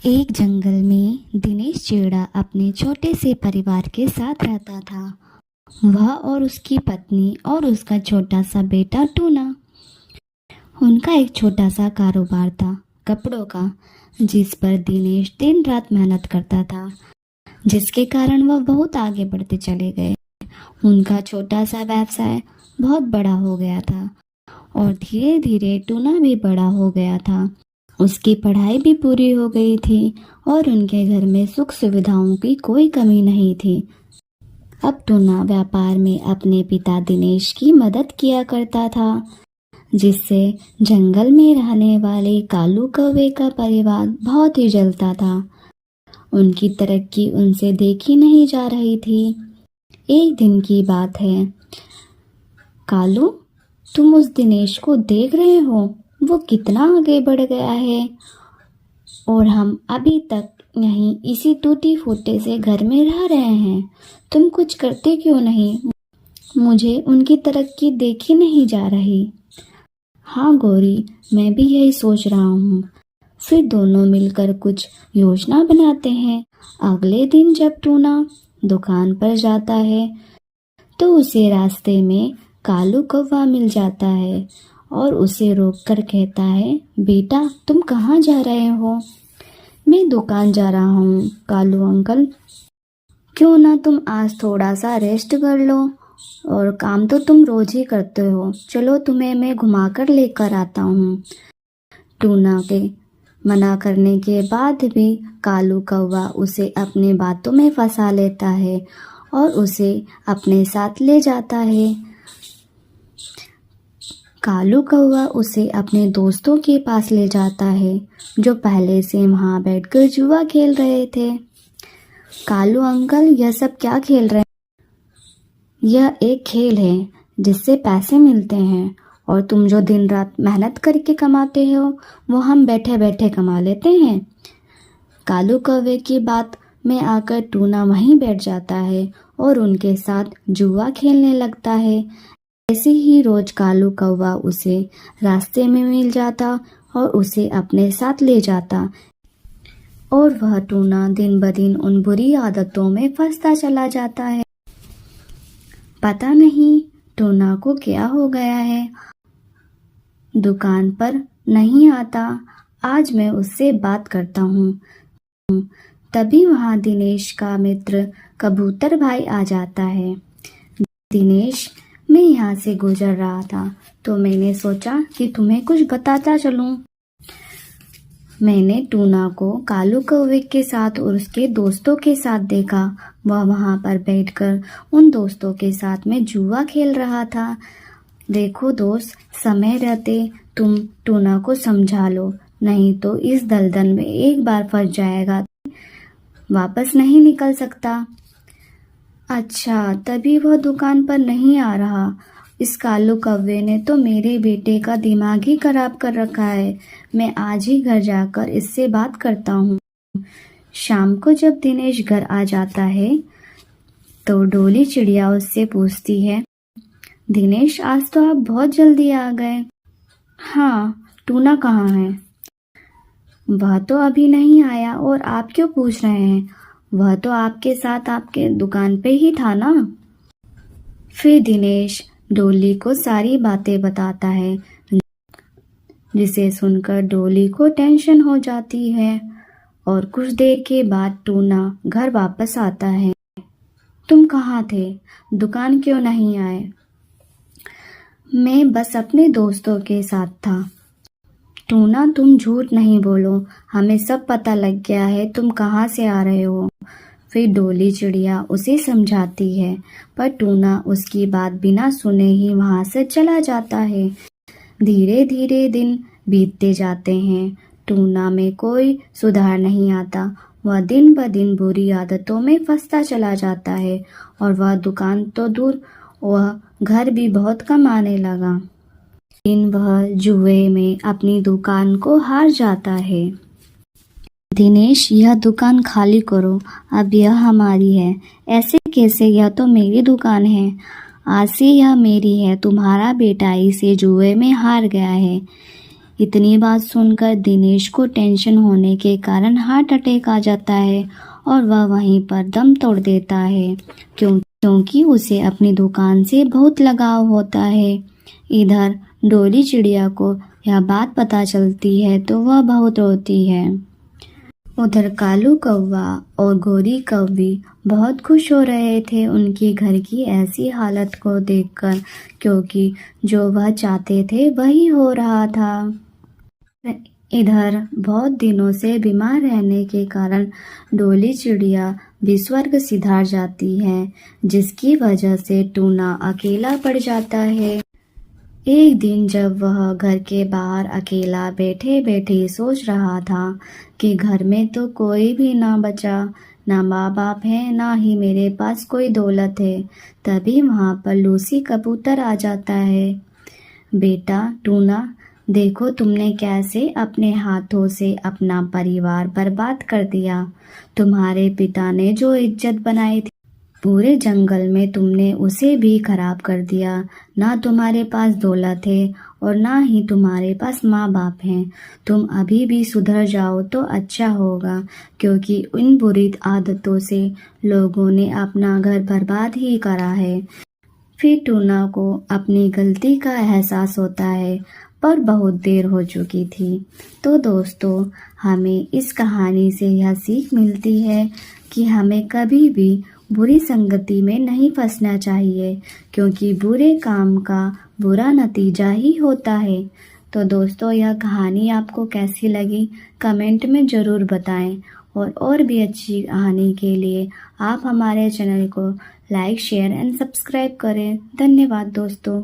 एक जंगल में दिनेश चिड़िया अपने छोटे से परिवार के साथ रहता था। वह और उसकी पत्नी और उसका छोटा सा बेटा टूना। उनका एक छोटा सा कारोबार था कपड़ों का, जिस पर दिनेश दिन रात मेहनत करता था, जिसके कारण वह बहुत आगे बढ़ते चले गए। उनका छोटा सा व्यवसाय बहुत बड़ा हो गया था और धीरे धीरे टूना भी बड़ा हो गया था। उसकी पढ़ाई भी पूरी हो गई थी और उनके घर में सुख सुविधाओं की कोई कमी नहीं थी। अब टूना व्यापार में अपने पिता दिनेश की मदद किया करता था, जिससे जंगल में रहने वाले कालू कौवे का परिवार बहुत ही जलता था। उनकी तरक्की उनसे देखी नहीं जा रही थी। एक दिन की बात है। कालू, तुम उस दिनेश को देख रहे हो? वो कितना आगे बढ़ गया है और हम अभी तक यहीं इसी टूटी फूटे से घर में रह रहे हैं। तुम कुछ करते क्यों नहीं? मुझे उनकी तरक्की देखी नहीं जा रही। हाँ गौरी, मैं भी यही सोच रहा हूँ। फिर दोनों मिलकर कुछ योजना बनाते हैं। अगले दिन जब टूना दुकान पर जाता है तो उसे रास्ते में कालू कौवा मिल जाता है और उसे रोककर कहता है, बेटा तुम कहाँ जा रहे हो? मैं दुकान जा रहा हूँ कालू अंकल। क्यों ना तुम आज थोड़ा सा रेस्ट कर लो, और काम तो तुम रोज ही करते हो। चलो तुम्हें मैं घुमाकर लेकर आता हूँ। टूना के मना करने के बाद भी कालू कौवा उसे अपनी बातों में फंसा लेता है और उसे अपने साथ ले जाता है। कालू कौवा उसे अपने दोस्तों के पास ले जाता है, जो पहले से वहाँ बैठकर जुआ खेल रहे थे। कालू अंकल, यह सब क्या खेल रहे हैं? यह एक खेल है जिससे पैसे मिलते हैं, और तुम जो दिन रात मेहनत करके कमाते हो वो हम बैठे बैठे कमा लेते हैं। कालू कौवे की बात में आकर टूना वहीं बैठ जाता है और उनके साथ जुआ खेलने लगता है। ऐसे ही रोज कालू कौवा उसे रास्ते में मिल जाता और उसे अपने साथ ले जाता, और वह टूना दिन ब दिन उन बुरी आदतों में फंसता चला जाता है। पता नहीं टूना को क्या हो गया है, दुकान पर नहीं आता। आज मैं उससे बात करता हूँ। तभी वहाँ दिनेश का मित्र कबूतर भाई आ जाता है। दिनेश, मैं यहाँ से गुजर रहा था तो मैंने सोचा कि तुम्हें कुछ बताता चलूं। मैंने टूना को कालू कौवे के साथ और उसके दोस्तों के साथ देखा। वह वहाँ पर बैठकर उन दोस्तों के साथ में जुआ खेल रहा था। देखो दोस्त, समय रहते तुम टूना को समझा लो, नहीं तो इस दलदल में एक बार फंस जाएगा, वापस नहीं निकल सकता। अच्छा, तभी वह दुकान पर नहीं आ रहा। इस कालू कौवे ने तो मेरे बेटे का दिमाग ही खराब कर रखा है। मैं आज ही घर जाकर इससे बात करता हूँ। शाम को जब दिनेश घर आ जाता है तो डोली चिड़िया उससे पूछती है, दिनेश, आज तो आप बहुत जल्दी आ गए। हाँ, टूना कहाँ है? वह तो अभी नहीं आया, और आप क्यों पूछ रहे हैं? वह तो आपके साथ आपके दुकान पे ही था ना। फिर दिनेश डोली को सारी बातें बताता है, जिसे सुनकर डोली को टेंशन हो जाती है। और कुछ देर के बाद टूना घर वापस आता है। तुम कहाँ थे? दुकान क्यों नहीं आए? मैं बस अपने दोस्तों के साथ था। टूना, तुम झूठ नहीं बोलो, हमें सब पता लग गया है तुम कहाँ से आ रहे हो। फिर डोली चिड़िया उसे समझाती है, पर टूना उसकी बात बिना सुने ही वहाँ से चला जाता है। धीरे धीरे दिन बीतते जाते हैं। टूना में कोई सुधार नहीं आता। वह दिन ब दिन बुरी आदतों में फंसता चला जाता है, और वह दुकान तो दूर, वह घर भी बहुत कम आने लगा। दिन वह जुए में अपनी दुकान को हार जाता है। दिनेश, यह दुकान खाली करो, अब यह हमारी है। ऐसे कैसे? यह तो मेरी दुकान है। आज से यह मेरी है। तुम्हारा बेटा इसे जुए में हार गया है, इतनी बात सुनकर दिनेश को टेंशन होने के कारण हार्ट अटैक आ जाता है और वह वहीं पर दम तोड़ देता है क्योंकि उसे अपनी दुकान से बहुत लगाव होता है। इधर डोली चिड़िया को यह बात पता चलती है तो वह बहुत रोती है। उधर कालू कौवा और गोरी कौवी बहुत खुश हो रहे थे उनकी घर की ऐसी हालत को देखकर, क्योंकि जो वह चाहते थे वही हो रहा था। इधर बहुत दिनों से बीमार रहने के कारण डोली चिड़िया भी स्वर्ग सिधार जाती है, जिसकी वजह से टूना अकेला पड़ जाता है। एक दिन जब वह घर के बाहर अकेला बैठे बैठे सोच रहा था कि घर में तो कोई भी ना बचा, ना माँ बाप है, ना ही मेरे पास कोई दौलत है, तभी वहाँ पर लूसी कबूतर आ जाता है। बेटा टूना, देखो तुमने कैसे अपने हाथों से अपना परिवार बर्बाद कर दिया। तुम्हारे पिता ने जो इज्जत बनाई थी पूरे जंगल में तुमने उसे भी खराब कर दिया। ना तुम्हारे पास दौलत है और ना ही तुम्हारे पास माँ बाप हैं। तुम अभी भी सुधर जाओ तो अच्छा होगा, क्योंकि इन बुरी आदतों से लोगों ने अपना घर बर्बाद ही करा है। फिर टूना को अपनी गलती का एहसास होता है, पर बहुत देर हो चुकी थी। तो दोस्तों, हमें इस कहानी से यह सीख मिलती है कि हमें कभी भी बुरी संगति में नहीं फंसना चाहिए, क्योंकि बुरे काम का बुरा नतीजा ही होता है। तो दोस्तों, यह कहानी आपको कैसी लगी कमेंट में ज़रूर बताएं, और भी अच्छी कहानी के लिए आप हमारे चैनल को लाइक, शेयर एंड सब्सक्राइब करें। धन्यवाद दोस्तों।